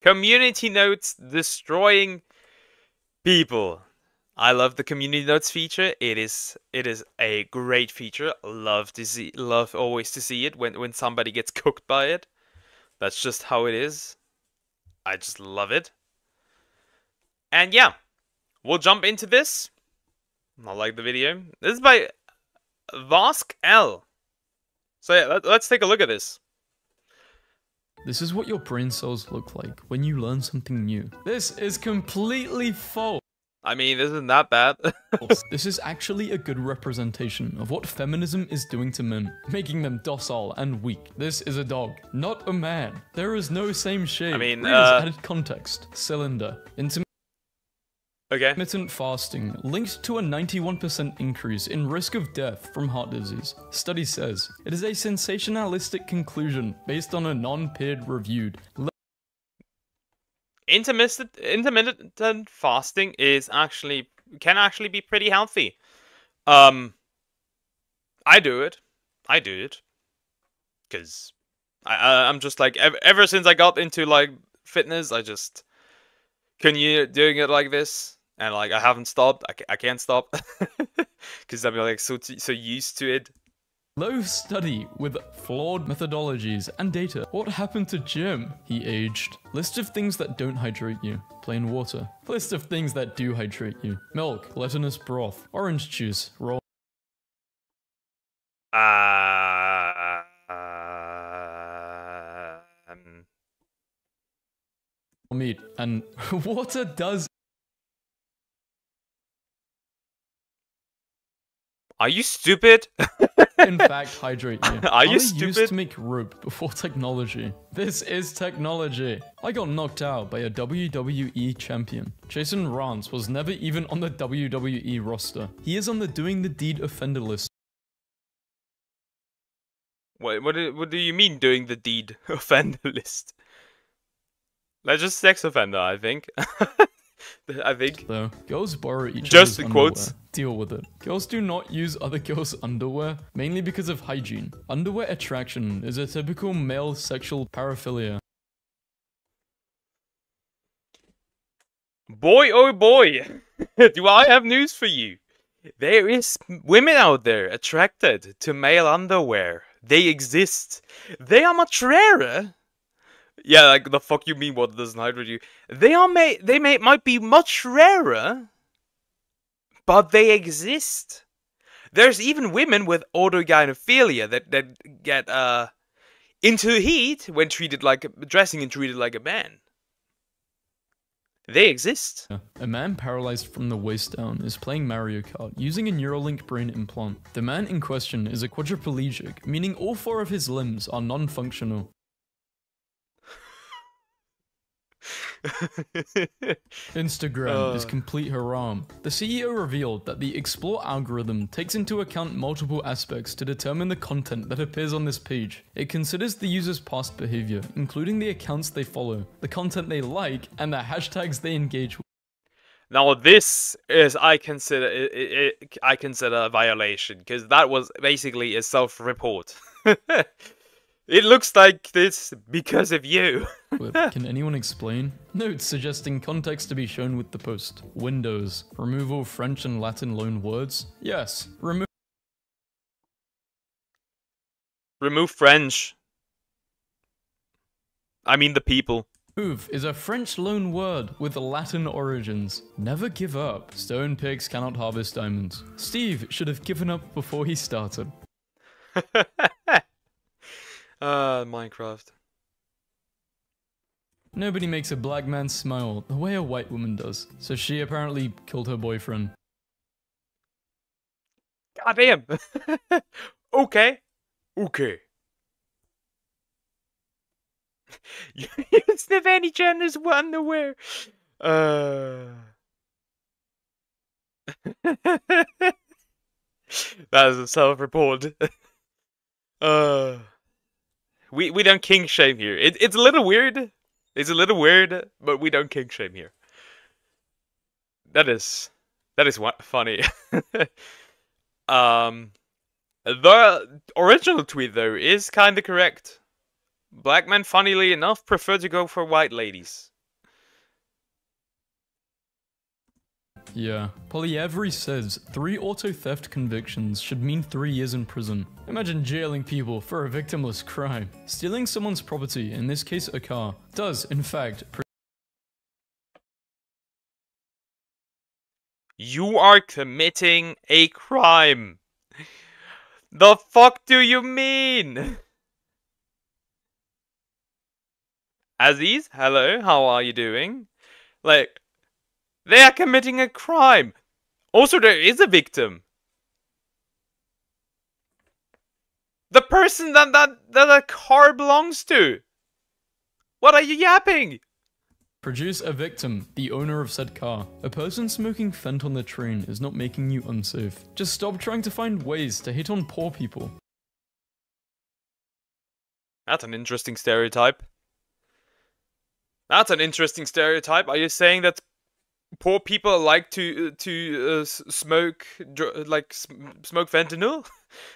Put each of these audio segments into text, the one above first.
Community notes destroying people. I love the community notes feature. It is a great feature. Love always to see it when somebody gets cooked by it. That's just how it is. I just love it. And yeah, we'll jump into this. I like the video. This is by Vosk L. So yeah, let's take a look at this. This is what your brain cells look like when you learn something new. This is completely false. I mean, isn't that bad? This is actually a good representation of what feminism is doing to men, making them docile and weak. This is a dog, not a man. There is no same shape. I mean, added context. Cylinder. Okay. Intermittent fasting linked to a 91% increase in risk of death from heart disease. Study says it is a sensationalistic conclusion based on a non-peer reviewed. Intermittent fasting can actually be pretty healthy. I do it because I'm just like ever since I got into like fitness, I just continue doing it like this. And like I haven't stopped. I can't stop because I'm like so used to it. Low study with flawed methodologies and data. What happened to Jim? He aged. List of things that don't hydrate you. Plain water. List of things that do hydrate you. Milk, glutinous broth, orange juice, raw meat, and water does. Are you stupid? In fact, hydrate you. Are you stupid? Used to make rope before technology. This is technology. I got knocked out by a WWE champion. Jason Rance was never even on the WWE roster. He is on the doing the deed offender list. What do you mean doing the deed offender list? That's just sex offender, I think. I think. Though, girls borrow each just other's in quotes. Underwear. Deal with it. Girls do not use other girls' underwear, mainly because of hygiene. Underwear attraction is a typical male sexual paraphilia. Boy, oh boy, do I have news for you. There is women out there attracted to male underwear. They exist. They are much rarer. Yeah, like the fuck you mean what doesn't hydrate you? They might be much rarer, but they exist. There's even women with autogynephilia that get into heat when dressing and treated like a man. They exist. A man paralyzed from the waist down is playing Mario Kart using a Neuralink brain implant. The man in question is a quadriplegic, meaning all 4 of his limbs are non-functional. Instagram is complete haram. The CEO revealed that the Explore algorithm takes into account multiple aspects to determine the content that appears on this page. It considers the user's past behavior, including the accounts they follow, the content they like, and the hashtags they engage with. Now this is I consider a violation because that was basically a self-report. It looks like this because of you. Can anyone explain? Notes suggesting context to be shown with the post. Windows. Removal French and Latin loan words? Yes. Remove French. I mean the people. Move is a French loan word with Latin origins. Never give up. Stone pigs cannot harvest diamonds. Steve should have given up before he started. Minecraft. Nobody makes a black man smile the way a white woman does, so she apparently killed her boyfriend. Goddamn. Okay. You sniff any gender's underwear. That is a self-report. We don't kink shame here. It's a little weird. It's a little weird, but we don't kink shame here. That is funny. The original tweet though is kind of correct. Black men, funnily enough, prefer to go for white ladies. Yeah. Polyevery says 3 auto theft convictions should mean 3 years in prison. Imagine jailing people for a victimless crime. Stealing someone's property, in this case a car, does, in fact, You are committing a crime. The fuck do you mean? Aziz, hello, how are you doing? Like, they are committing a crime. Also, there is a victim. The person that a car belongs to. What are you yapping? Produce a victim, the owner of said car. A person smoking fent on the train is not making you unsafe. Just stop trying to find ways to hit on poor people. That's an interesting stereotype. That's an interesting stereotype. Are you saying that poor people like to smoke smoke fentanyl?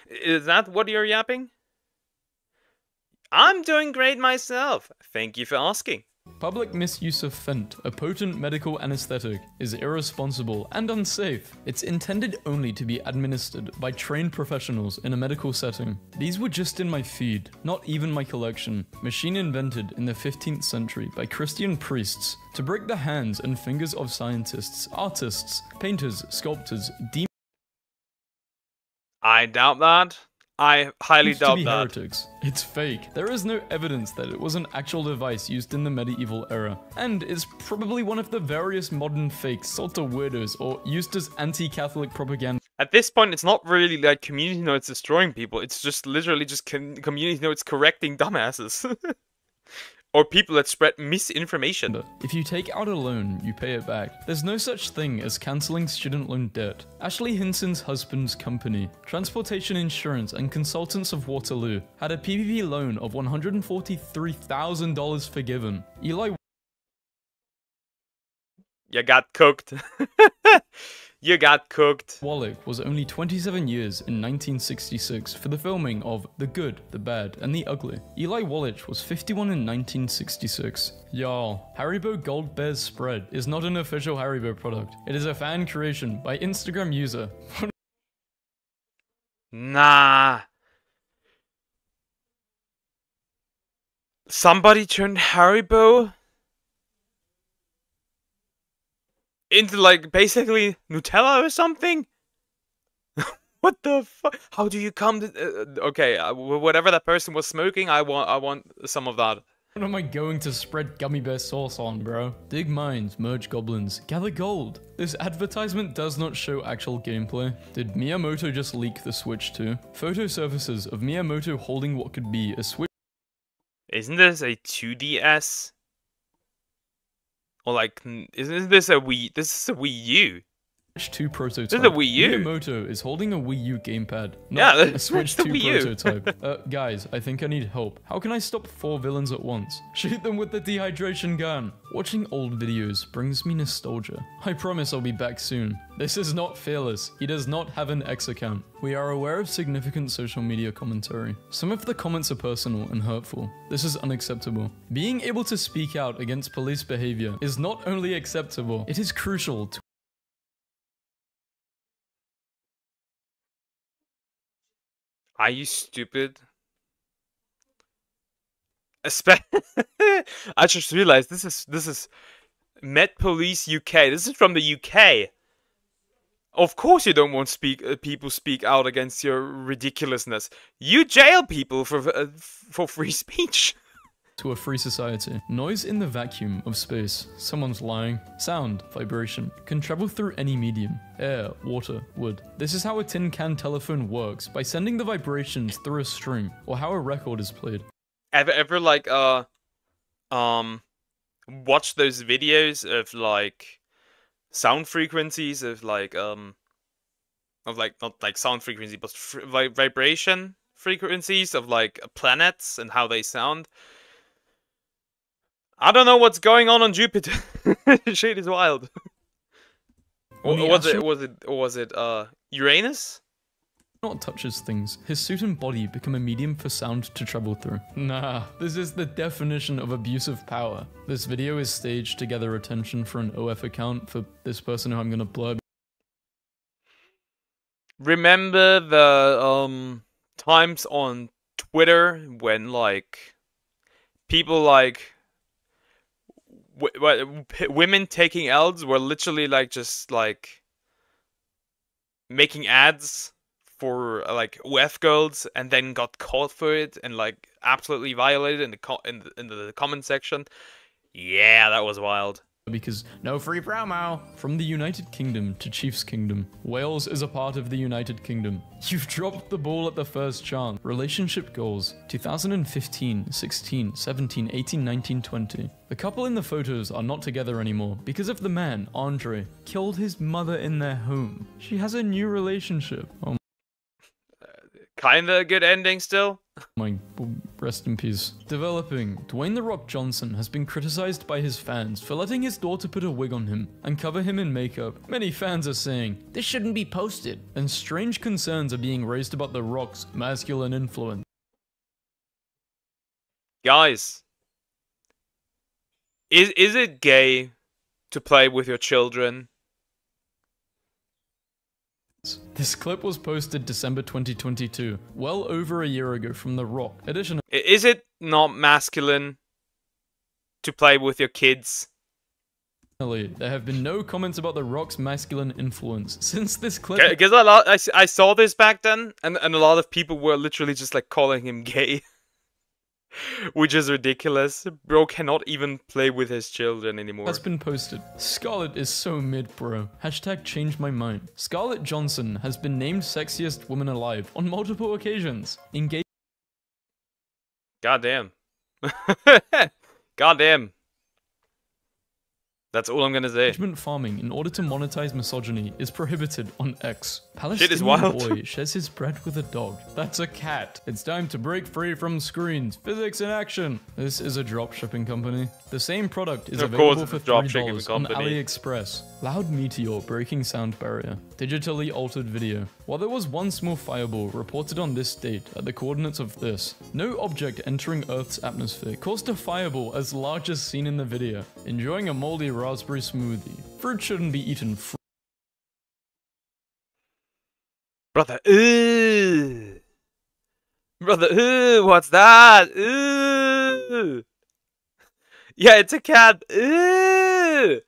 Is that what you're yapping? I'm doing great myself. Thank you for asking. Public misuse of fent, a potent medical anesthetic, is irresponsible and unsafe. It's intended only to be administered by trained professionals in a medical setting. These were just in my feed, not even my collection. Machine invented in the 15th century by Christian priests to break the hands and fingers of scientists, artists, painters, sculptors, demons. I doubt that. I highly doubt that. Heretics. It's fake. There is no evidence that it was an actual device used in the medieval era, and is probably one of the various modern fakes sold to weirdos or used as anti-Catholic propaganda. At this point, it's not really like community notes destroying people. It's just literally just community notes correcting dumbasses. Or people that spread misinformation. If you take out a loan, you pay it back. There's no such thing as cancelling student loan debt. Ashley Hinson's husband's company, Transportation Insurance and Consultants of Waterloo, had a PPP loan of $143,000 forgiven. Eli You got cooked. You got cooked. Wallach was only 27 years in 1966 for the filming of The Good, the Bad, and the Ugly. Eli Wallach was 51 in 1966. Y'all, Haribo Gold Bears Spread is not an official Haribo product. It is a fan creation by Instagram user. Nah. Somebody turned Haribo into like basically Nutella or something? What the fuck? How do you come to okay, whatever that person was smoking, I want some of that. What am I going to spread gummy bear sauce on, bro? Dig mines, merge goblins, gather gold. This advertisement does not show actual gameplay. Did Miyamoto just leak the Switch too? Photo surfaces of Miyamoto holding what could be a Switch. Isn't this a 2DS? Or like, isn't this a Wii? This is a Wii U. Switch 2 prototype. This is a Wii U. Miyamoto is holding a Wii U gamepad, not a Switch 2 prototype. Guys, I think I need help. How can I stop 4 villains at once? Shoot them with the dehydration gun. Watching old videos brings me nostalgia. I promise I'll be back soon. This is not Fearless. He does not have an X account. We are aware of significant social media commentary. Some of the comments are personal and hurtful. This is unacceptable. Being able to speak out against police behavior is not only acceptable, it is crucial to Are you stupid? I just realized this is Met Police UK. This is from the UK. Of course you don't want people speak out against your ridiculousness. You jail people for free speech. To a free society. Noise in the vacuum of space. Someone's lying. Sound, vibration, can travel through any medium. Air, water, wood. This is how a tin can telephone works, by sending the vibrations through a string, or how a record is played. Ever like watch those videos of like sound frequencies of like not like sound frequency but vibration frequencies of like planets and how they sound? I don't know what's going on Jupiter. Shit is wild. Was it Uranus? not touches things, his suit and body become a medium for sound to travel through. Nah, this is the definition of abusive power. This video is staged to gather attention for an OF account for this person who I'm gonna blur. Remember the times on Twitter when like people like women taking L's were literally like just like making ads for like OF girls and then got caught for it and like absolutely violated in the comment section. Yeah, that was wild. Because no free promo! From the United Kingdom to Chiefs Kingdom, Wales is a part of the United Kingdom. You've dropped the ball at the first chance. Relationship goals, 2015, 16, 17, 18, 19, 20. The couple in the photos are not together anymore because of the man, Andre, killed his mother in their home. She has a new relationship. Oh Kinda a good ending still. my, rest in peace. Developing, Dwayne "The Rock" Johnson has been criticized by his fans for letting his daughter put a wig on him and cover him in makeup. Many fans are saying, this shouldn't be posted. And strange concerns are being raised about The Rock's masculine influence. Guys, is it gay to play with your children? This clip was posted December 2022, well over a year ago from The Rock. Additionally, Is it not masculine to play with your kids? there have been no comments about The Rock's masculine influence since this clip. Because I saw this back then, and a lot of people were literally just like calling him gay. Which is ridiculous. Bro cannot even play with his children anymore. Has been posted. Scarlett is so mid, bro. Hashtag changed my mind. Scarlett Johansson has been named sexiest woman alive on multiple occasions. Goddamn. Goddamn. That's all I'm gonna say. Engagement farming in order to monetize misogyny is prohibited on X. Shit is Palestinian wild. boy shares his bread with a dog. That's a cat. It's time to break free from screens. Physics in action. This is a drop shipping company. The same product is available for $3 on AliExpress. Loud meteor breaking sound barrier. Digitally altered video. While there was one small fireball reported on this date at the coordinates of this, no object entering Earth's atmosphere caused a fireball as large as seen in the video. Enjoying a moldy raspberry smoothie. Fruit shouldn't be eaten Brother, ooh. Brother, ooh, what's that? Ooh. Yeah, it's a cat. Ooh.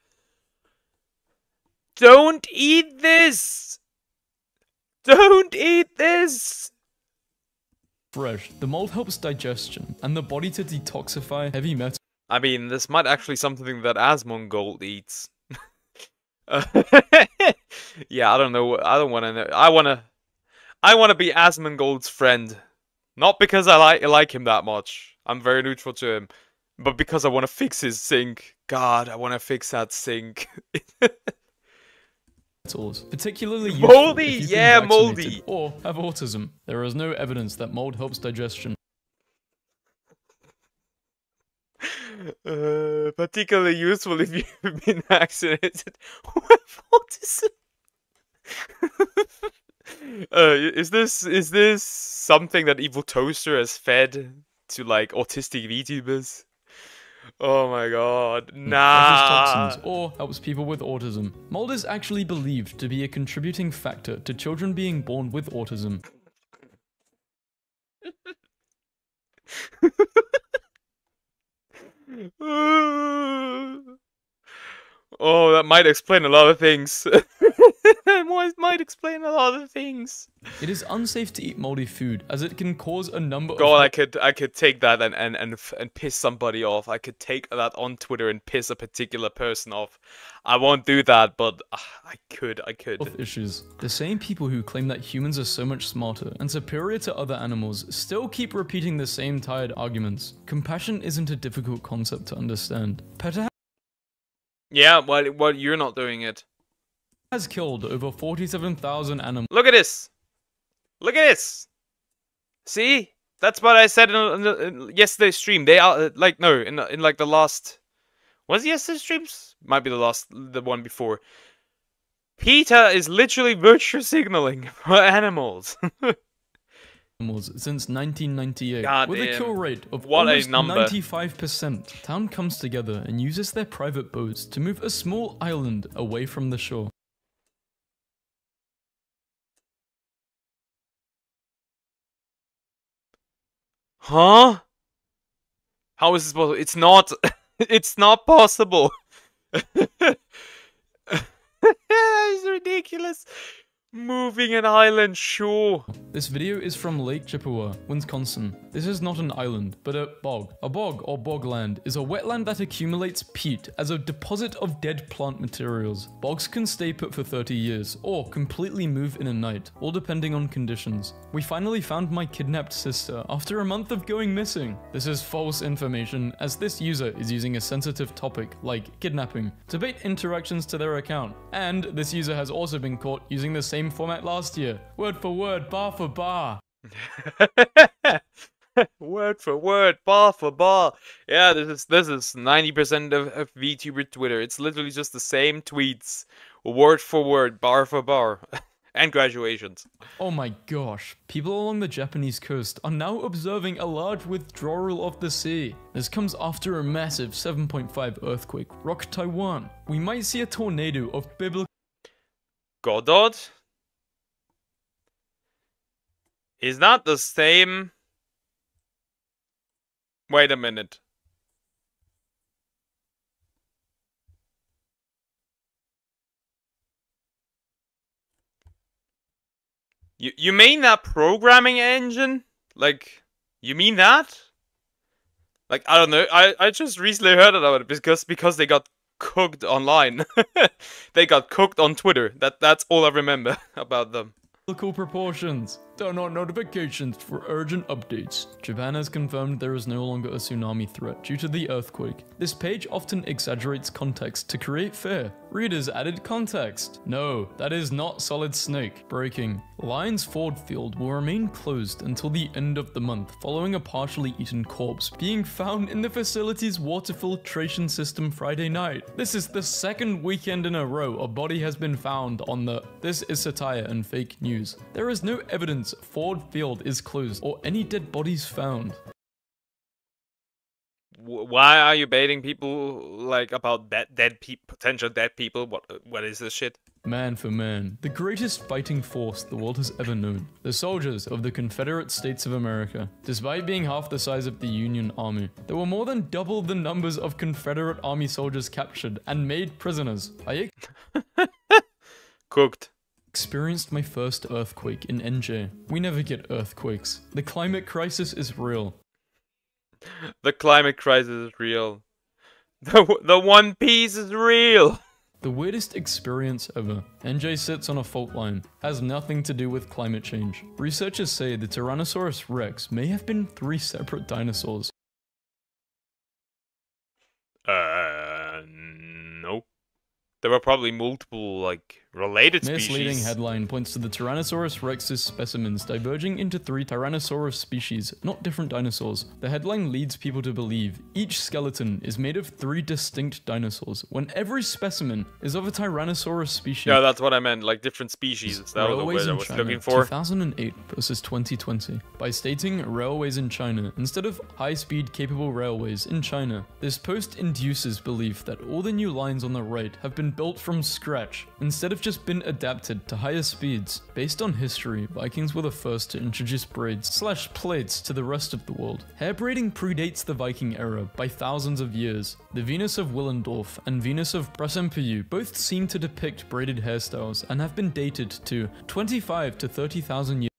Don't eat this. Don't eat this. fresh. The mold helps digestion and the body to detoxify heavy metals. I mean, this might actually something that Asmongold eats. Yeah, I don't know. I don't want to know. I want to be Asmongold's friend, not because I like him that much. I'm very neutral to him, but because I want to fix his sink. God, I want to fix that sink. Particularly moldy, useful if you've yeah, been moldy, vaccinated or have autism. There is no evidence that mold helps digestion. Particularly useful if you've been vaccinated with autism. Is this something that Evil Toaster has fed to like autistic VTubers? Oh my god, nah. Toxins or helps people with autism. Mold is actually believed to be a contributing factor to children being born with autism. Oh, that might explain a lot of things. Might explain a lot of things. It is unsafe to eat moldy food, as it can cause a number of... God, I could take that and piss somebody off. I could take that on Twitter and piss a particular person off. I won't do that, but I could. issues. The same people who claim that humans are so much smarter and superior to other animals still keep repeating the same tired arguments. Compassion isn't a difficult concept to understand. PETA yeah, well, you're not doing it. Has killed over 47,000 animals. Look at this. Look at this. See? That's what I said in yesterday's stream. They are like no, in like the last, was it yesterday's streams? Might be the one before. PETA is literally virtue signaling for animals. Since 1998, God with a damn. kill rate of What a almost number. 95%. Town comes together and uses their private boats to move a small island away from the shore. Huh? How is this possible? It's not. It's not possible. That is ridiculous. Moving an island shore. This video is from Lake Chippewa, Wisconsin. This is not an island, but a bog. A bog, or bogland, is a wetland that accumulates peat as a deposit of dead plant materials. Bogs can stay put for 30 years, or completely move in a night, all depending on conditions. We finally found my kidnapped sister after a month of going missing. This is false information, as this user is using a sensitive topic, like kidnapping, to bait interactions to their account. And this user has also been caught using the same format last year. Word for word, bar for bar. Word for word, bar for bar. Yeah, this is 90% of VTuber Twitter. It's literally just the same tweets, word for word, bar for bar, and graduations. Oh my gosh, people along the Japanese coast are now observing a large withdrawal of the sea. This comes after a massive 7.5 earthquake rocked Taiwan. We might see a tornado of biblical Godot? Is that the same? Wait a minute. You mean that programming engine? Like, you mean that? Like, I don't know. I just recently heard about it because they got cooked online. They got cooked on Twitter. That's all I remember about them. proportions. Turn on notifications for urgent updates. Japan has confirmed there is no longer a tsunami threat due to the earthquake. This page often exaggerates context to create fear. Readers added context. No, that is not Solid Snake. Breaking. Lions Ford Field will remain closed until the end of the month following a partially eaten corpse being found in the facility's water filtration system Friday night. This is the second weekend in a row a body has been found on the... This is satire and fake news. There is no evidence Ford Field is closed or any dead bodies found. Why are you baiting people like about potential dead people? What is this shit? Man for man, the greatest fighting force the world has ever known. The soldiers of the Confederate States of America. Despite being half the size of the Union Army, there were more than double the numbers of Confederate Army soldiers captured and made prisoners. Cooked. Experienced my first earthquake in NJ. We never get earthquakes. The climate crisis is real. The climate crisis is real. The One Piece is real. The weirdest experience ever. NJ sits on a fault line. Has nothing to do with climate change. Researchers say the Tyrannosaurus Rex may have been 3 separate dinosaurs. No. There were probably multiple, like, related species. Misleading headline points to the Tyrannosaurus Rex's specimens diverging into 3 Tyrannosaurus species, not different dinosaurs. The headline leads people to believe each skeleton is made of 3 distinct dinosaurs, when every specimen is of a Tyrannosaurus species. Yeah, that's what I meant, like different species. That was the word I was looking for. 2008 versus 2020. By stating railways in China instead of high-speed capable railways in China, this post induces belief that all the new lines on the right have been built from scratch, instead of just been adapted to higher speeds. Based on history, Vikings were the first to introduce braids/plates to the rest of the world. Hair braiding predates the Viking era by thousands of years. The Venus of Willendorf and Venus of Brasempeyou both seem to depict braided hairstyles and have been dated to 25 to 30,000 years.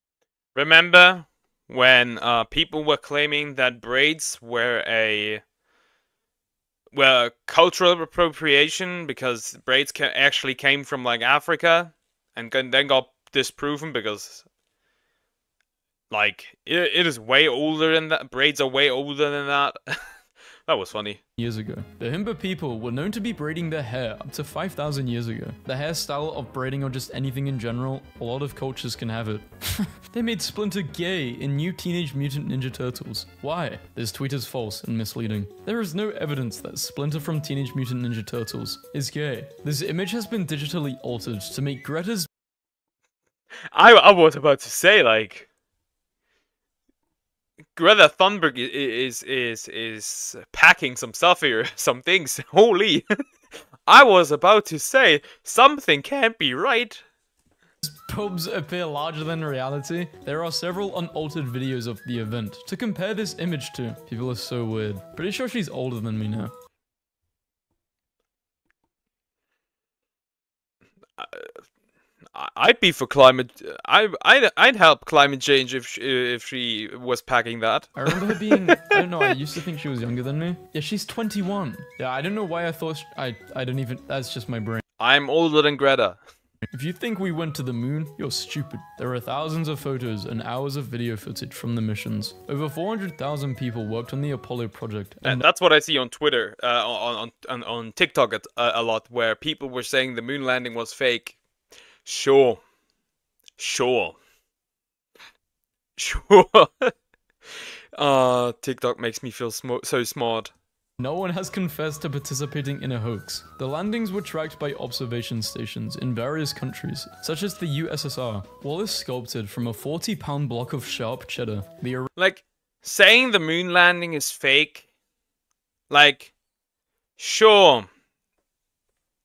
Remember when people were claiming that braids were cultural appropriation because braids actually came from like Africa, and then got disproven because like it is way older than that. Braids are way older than that. That was funny. Years ago. The Himba people were known to be braiding their hair up to 5,000 years ago. The hairstyle of braiding or just anything in general, a lot of cultures can have it. They made Splinter gay in New Teenage Mutant Ninja Turtles. Why? This tweet is false and misleading. There is no evidence that Splinter from Teenage Mutant Ninja Turtles is gay. This image has been digitally altered to make Greta's... I was about to say, like... Greta Thunberg is packing some stuff here, some things. Holy! I was about to say something can't be right. Pubs appear larger than reality. There are several unaltered videos of the event to compare this image to. People are so weird. Pretty sure she's older than me now. I'd be for climate. I'd help climate change if she was packing that. I remember her being. I don't know. I used to think she was younger than me. Yeah, she's 21. Yeah, I don't know why I thought. I don't even. That's just my brain. I'm older than Greta. If you think we went to the moon, you're stupid. There are thousands of photos and hours of video footage from the missions. Over 400,000 people worked on the Apollo project. And that's what I see on Twitter, on TikTok a lot, where people were saying the moon landing was fake. Sure. TikTok makes me feel so smart. No one has confessed to participating in a hoax. The landings were tracked by observation stations in various countries, such as the USSR. Wallace sculpted from a 40-pound block of sharp cheddar. Like, saying the moon landing is fake, like, sure.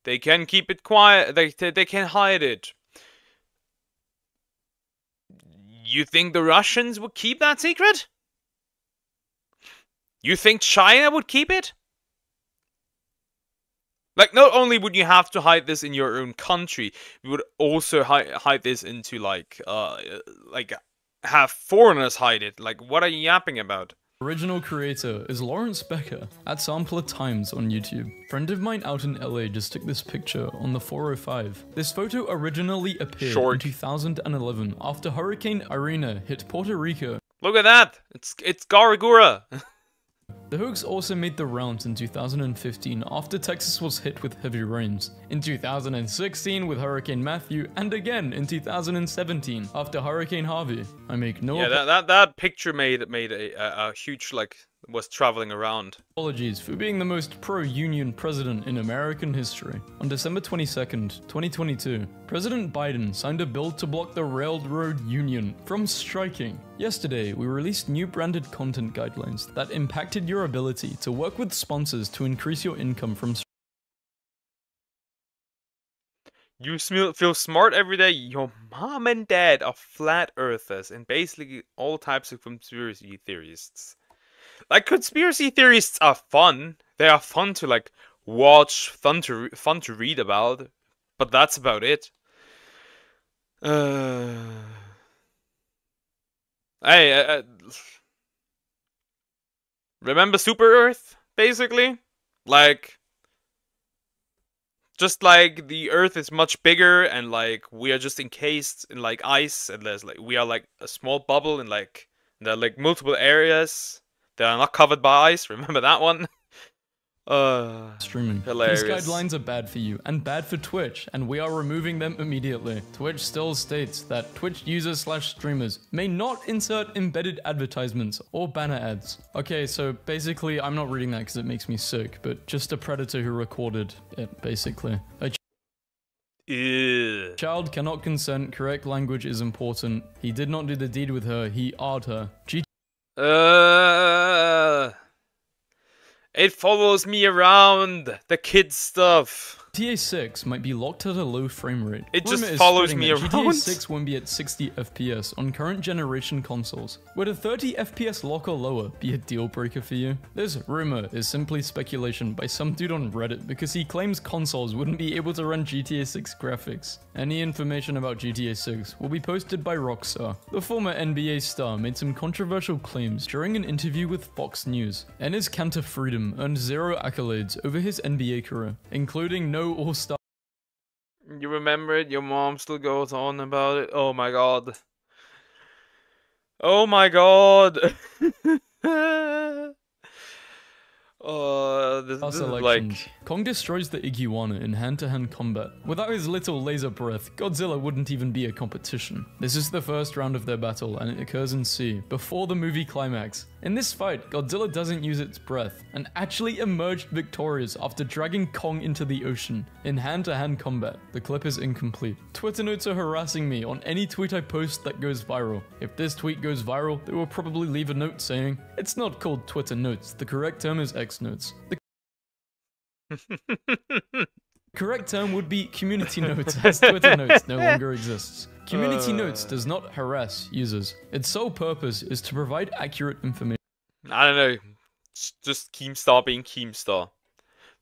They can keep it quiet, they can hide it. You think the Russians would keep that secret? You think China would keep it? Like, not only would you have to hide this in your own country, you would also hide this into, like, have foreigners hide it. Like, what are you yapping about? Original creator is Lawrence Becker at Sampler Times on YouTube. Friend of mine out in LA just took this picture on the 405. This photo originally appeared in 2011 after Hurricane Irene hit Puerto Rico. Look at that! It's Garagura! The hoax also made the rounds in 2015 after Texas was hit with heavy rains, in 2016 with Hurricane Matthew, and again in 2017 after Hurricane Harvey. I make no that picture made a huge, like, was traveling around. Apologies for being the most pro-union president in American history. On December 22nd, 2022, President Biden signed a bill to block the railroad union from striking. Yesterday, we released new branded content guidelines that impacted your ability to work with sponsors to increase your income from. You feel smart every day. Your mom and dad are flat earthers and basically all types of conspiracy theorists. Like, conspiracy theorists are fun. They are fun to, like, watch, fun to read about, but that's about it. Hey, remember Super Earth, basically? Like, just like the Earth is much bigger and, like, we are just encased in, like, ice, and there's, like, we are, like, a small bubble in, like, there are, like, multiple areas that are not covered by ice. Remember that one? Streaming. Hilarious. These guidelines are bad for you and bad for Twitch, and we are removing them immediately. Twitch still states that Twitch users/streamers may not insert embedded advertisements or banner ads. Okay, so basically, I'm not reading that because it makes me sick, but just a predator who recorded it, basically. Child cannot consent, correct language is important. He did not do the deed with her, he AR'd her. It follows me around, the kid stuff. GTA 6 might be locked at a low frame rate. It just follows me around. GTA 6 won't be at 60 FPS on current generation consoles. Would a 30 FPS lock or lower be a deal breaker for you? This rumor is simply speculation by some dude on Reddit because he claims consoles wouldn't be able to run GTA 6 graphics. Any information about GTA 6 will be posted by Rockstar. The former NBA star made some controversial claims during an interview with Fox News. Enes Kanter Freedom earned 0 accolades over his NBA career, including no All-Star. You remember it? Your mom still goes on about it? Oh my god. Oh my god. This is elections, like... Kong destroys the iguana in hand-to-hand combat. Without his little laser breath, Godzilla wouldn't even be a competition. This is the first round of their battle, and it occurs in sea, before the movie climax. In this fight, Godzilla doesn't use its breath, and actually emerged victorious after dragging Kong into the ocean, in hand-to-hand combat. The clip is incomplete. Twitter notes are harassing me on any tweet I post that goes viral. If this tweet goes viral, they will probably leave a note saying, "It's not called Twitter notes, the correct term is X notes." The correct term would be community notes, as Twitter notes no longer exists. Community notes does not harass users. Its sole purpose is to provide accurate information. I don't know. It's just Keemstar being Keemstar.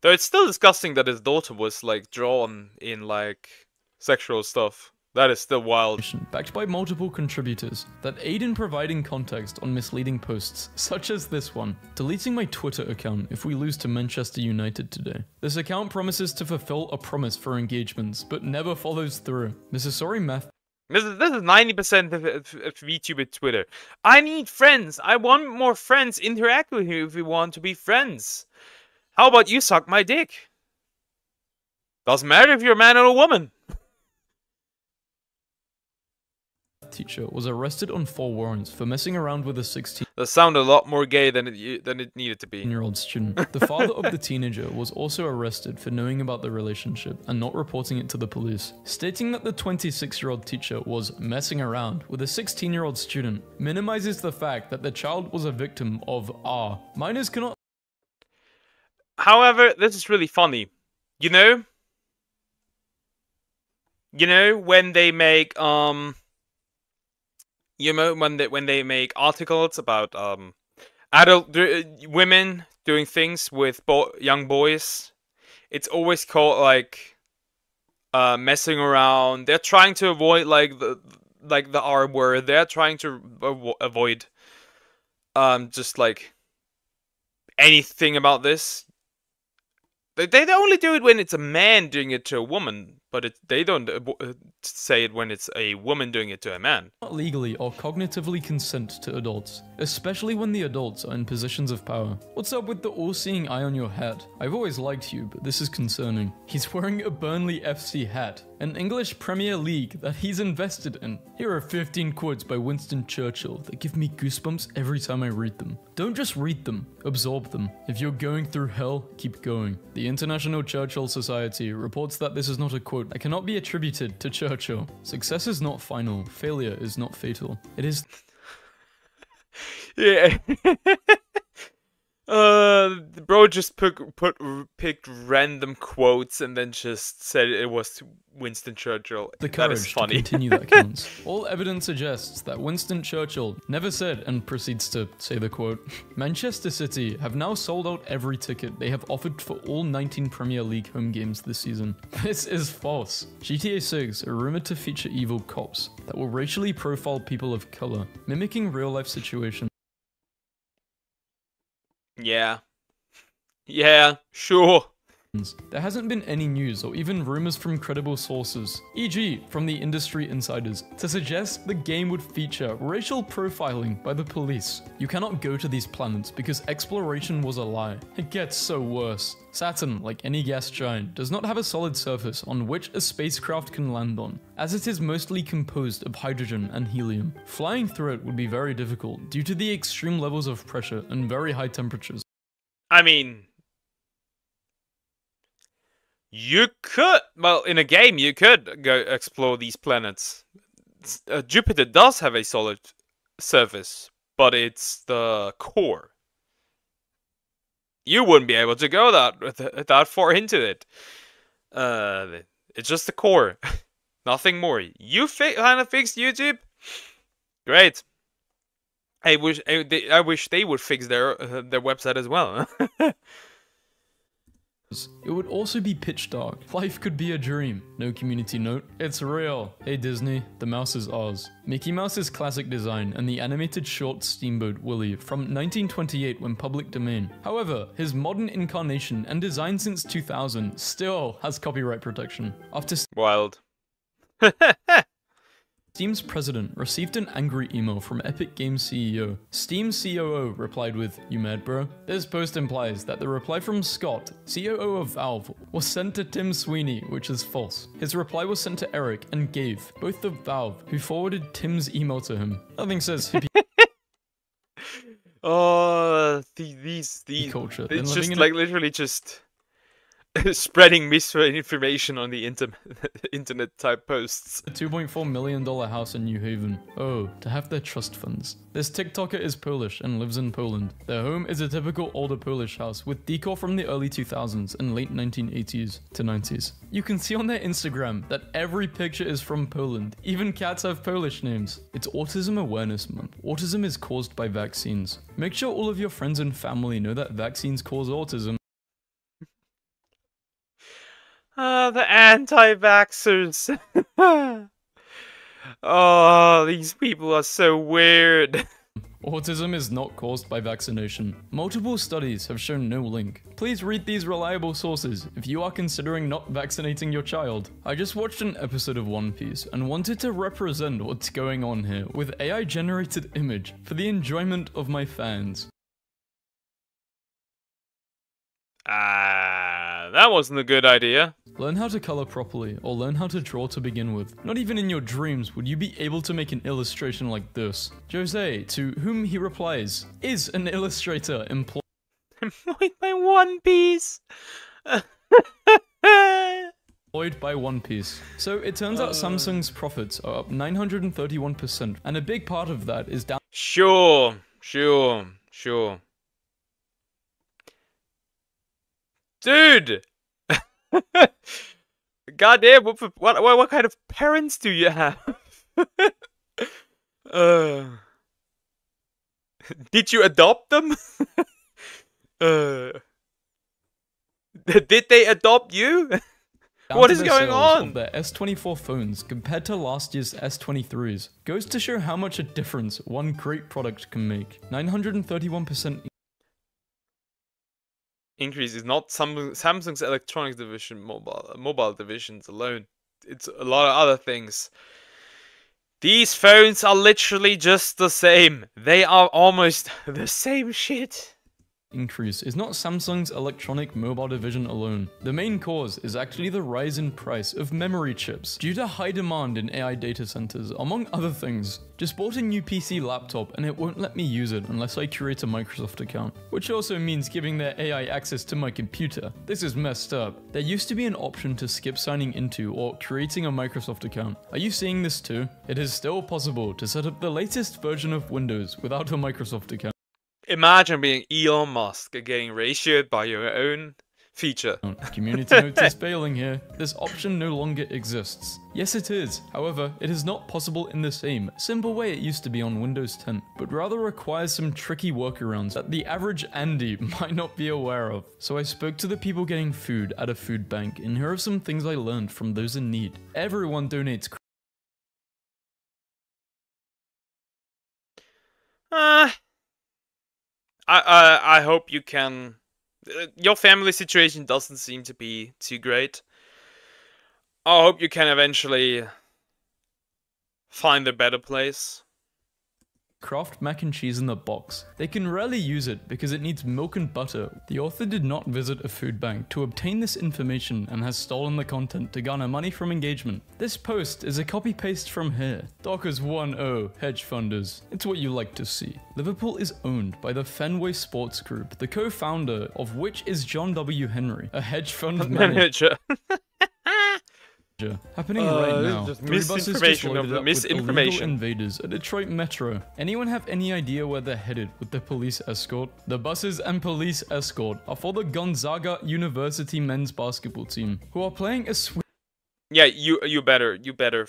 Though it's still disgusting that his daughter was, like, drawn in, like, sexual stuff. That is still wild. Backed by multiple contributors that aid in providing context on misleading posts, such as this one. Deleting my Twitter account if we lose to Manchester United today. This account promises to fulfill a promise for engagements, but never follows through. This is sorry math. This is 90% of VTuber Twitter. I need friends. I want more friends. Interact with you if we want to be friends. How about you suck my dick? Doesn't matter if you're a man or a woman. Teacher was arrested on 4 warrants for messing around with a 16. That sounded a lot more gay than it needed to be. Year-old student. The father of the teenager was also arrested for knowing about the relationship and not reporting it to the police, stating that the 26-year-old teacher was messing around with a 16-year-old student, minimizes the fact that the child was a victim of R. Minors cannot. However, this is really funny. You know when they make when they make articles about adult women doing things with young boys, it's always called like messing around. They're trying to avoid like the R word. They're trying to avoid just like anything about this. They only do it when it's a man doing it to a woman, but they don't say it when it's a woman doing it to a man. Not legally or cognitively consent to adults, especially when the adults are in positions of power. What's up with the all-seeing eye on your hat? I've always liked you, but this is concerning. He's wearing a Burnley FC hat, an English Premier League that he's invested in. Here are 15 quotes by Winston Churchill that give me goosebumps every time I read them. Don't just read them, absorb them. If you're going through hell, keep going. The International Churchill Society reports that this is not a quote that cannot be attributed to Churchill. Success is not final, failure is not fatal. It is... Yeah. Bro just picked random quotes and then just said it was Winston Churchill. The that is courage funny. to continue that counts. All evidence suggests that Winston Churchill never said, and proceeds to say the quote, Manchester City have now sold out every ticket they have offered for all 19 Premier League home games this season. This is false. GTA 6 are rumored to feature evil cops that will racially profile people of color, mimicking real-life situations. Yeah, sure. There hasn't been any news or even rumors from credible sources, e.g. from the industry insiders, to suggest the game would feature racial profiling by the police. You cannot go to these planets because exploration was a lie. It gets so worse. Saturn, like any gas giant, does not have a solid surface on which a spacecraft can land on, as it is mostly composed of hydrogen and helium. Flying through it would be very difficult due to the extreme levels of pressure and very high temperatures. I mean, you could, well, in a game, you could go explore these planets. Jupiter does have a solid surface, but it's the core. You wouldn't be able to go that far into it. It's just the core. Nothing more. You kind of fixed YouTube? Great. I wish they would fix their website as well. It would also be pitch dark. Life could be a dream. No community note. It's real. Hey Disney, the mouse is ours. Mickey Mouse's classic design and the animated short Steamboat Willie from 1928 when public domain. However, his modern incarnation and design since 2000 still has copyright protection. After Wild. Steam's president received an angry email from Epic Games CEO. Steam's COO replied with, "You mad, bro?" This post implies that the reply from Scott, COO of Valve, was sent to Tim Sweeney, which is false. His reply was sent to Eric and Gabe, both of Valve, who forwarded Tim's email to him. Nothing says hippie Oh, these culture. it's just like literally just spreading misinformation on the internet type posts. A $2.4 million house in New Haven. Oh, to have their trust funds. This TikToker is Polish and lives in Poland. Their home is a typical older Polish house with decor from the early 2000s and late 1980s to 90s. You can see on their Instagram that every picture is from Poland. Even cats have Polish names. It's Autism Awareness Month. Autism is caused by vaccines. Make sure all of your friends and family know that vaccines cause autism. The anti-vaxxers. Oh, these people are so weird. Autism is not caused by vaccination. Multiple studies have shown no link. Please read these reliable sources if you are considering not vaccinating your child. I just watched an episode of One Piece and wanted to represent what's going on here with AI-generated image for the enjoyment of my fans. That wasn't a good idea. Learn how to color properly, or learn how to draw to begin with. Not even in your dreams would you be able to make an illustration like this. Jose, to whom he replies, is an illustrator employed by One Piece. Employed by One Piece. So it turns out Samsung's profits are up 931%, and a big part of that is down. Sure. Dude! Goddamn, what kind of parents do you have? Did you adopt them? Did they adopt you? What is going on? Their S24 phones compared to last year's S23s goes to show how much a difference one great product can make. 931% increase is not Samsung's electronics division, mobile divisions alone. It's a lot of other things. These phones are literally just the same. They are almost the same shit. Increase is not Samsung's electronic mobile division alone. The main cause is actually the rise in price of memory chips due to high demand in AI data centers, among other things. Just bought a new PC laptop and it won't let me use it unless I create a Microsoft account, which also means giving their AI access to my computer. This is messed up. There used to be an option to skip signing into or creating a Microsoft account. Are you seeing this too? It is still possible to set up the latest version of Windows without a Microsoft account. Imagine being Elon Musk getting ratioed by your own feature. Community notice failing here. This option no longer exists. Yes, it is. However, it is not possible in the same simple way it used to be on Windows 10, but rather requires some tricky workarounds that the average Andy might not be aware of. So I spoke to the people getting food at a food bank, and here are some things I learned from those in need. Everyone donates. I hope you can. Your family situation doesn't seem to be too great. I hope you can eventually find a better place. Craft mac and cheese in the box. They can rarely use it because it needs milk and butter. The author did not visit a food bank to obtain this information and has stolen the content to garner money from engagement. This post is a copy-paste from here. Dockers 1-0, hedge funders. It's what you like to see. Liverpool is owned by the Fenway Sports Group, the co-founder of which is John W. Henry, a hedge fund manager. Happening right now. Misinformation of the misinformation. Invaders at Detroit Metro. Anyone have any idea where they're headed with the police escort? The buses and police escort are for the Gonzaga University men's basketball team, who are playing a Yeah, you better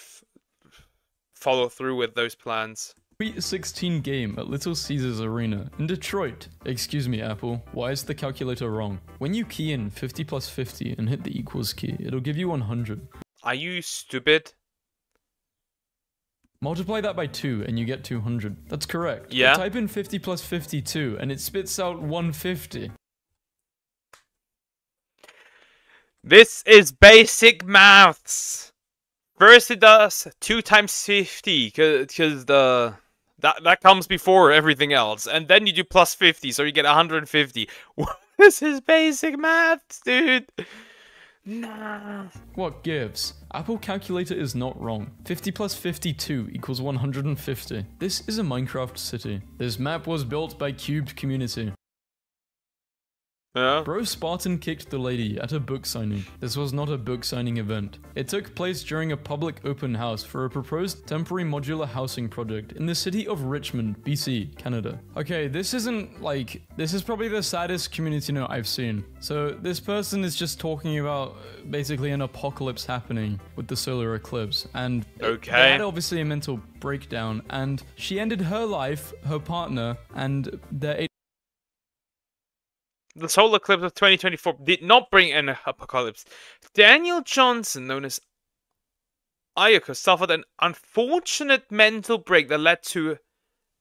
follow through with those plans. Sweet 16 game at Little Caesars Arena in Detroit. Excuse me, Apple, why is the calculator wrong? When you key in 50 plus 50 and hit the equals key, it'll give you 100. Are you stupid? Multiply that by 2 and you get 200. That's correct. Yeah. But type in 50 plus 52 and it spits out 150. This is basic maths. First it does 2 times 50, because that comes before everything else, and then you do plus 50, so you get 150. This is basic math, dude. Nah. What gives? Apple calculator is not wrong. 50 plus 52 equals 150. This is a Minecraft city. This map was built by Cubed Community. Yeah. Bro Spartan kicked the lady at a book signing. This was not a book signing event. It took place during a public open house for a proposed temporary modular housing project in the city of Richmond, BC, Canada. Okay, this isn't like, this is probably the saddest community note I've seen. So this person is just talking about basically an apocalypse happening with the solar eclipse, and okay, they had obviously a mental breakdown, and she ended her life, her partner, and their The solar eclipse of 2024 did not bring an apocalypse. Daniel Johnson, known as Ayako, suffered an unfortunate mental break that led to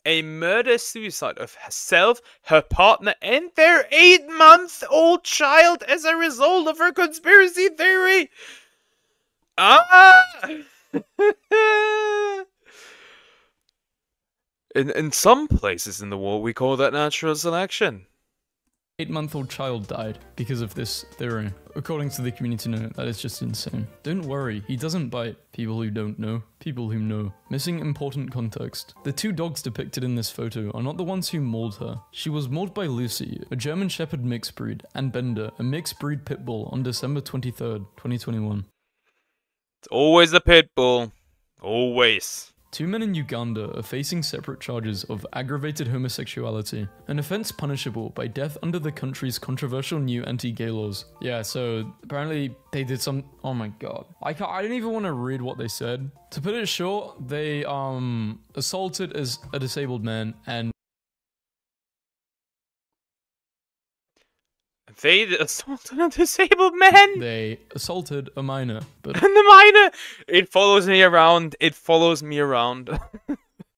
a murder-suicide of herself, her partner, and their 8-month-old child as a result of her conspiracy theory. In some places in the world, we call that natural selection. 8-month-old child died because of this theory. According to the community note, that is just insane. Don't worry, he doesn't bite. People who don't know. People who know. Missing important context. The 2 dogs depicted in this photo are not the ones who mauled her. She was mauled by Lucy, a German Shepherd mixed breed, and Bender, a mixed breed pit bull, on December 23rd, 2021. It's always the pit bull. Always. 2 men in Uganda are facing separate charges of aggravated homosexuality, an offense punishable by death under the country's controversial new anti-gay laws. Yeah, so apparently they did some— oh my god. I don't even want to read what they said. To put it short, they assaulted as a disabled man, and they assaulted a disabled man. They assaulted a minor, but and the minor, it follows me around. It follows me around.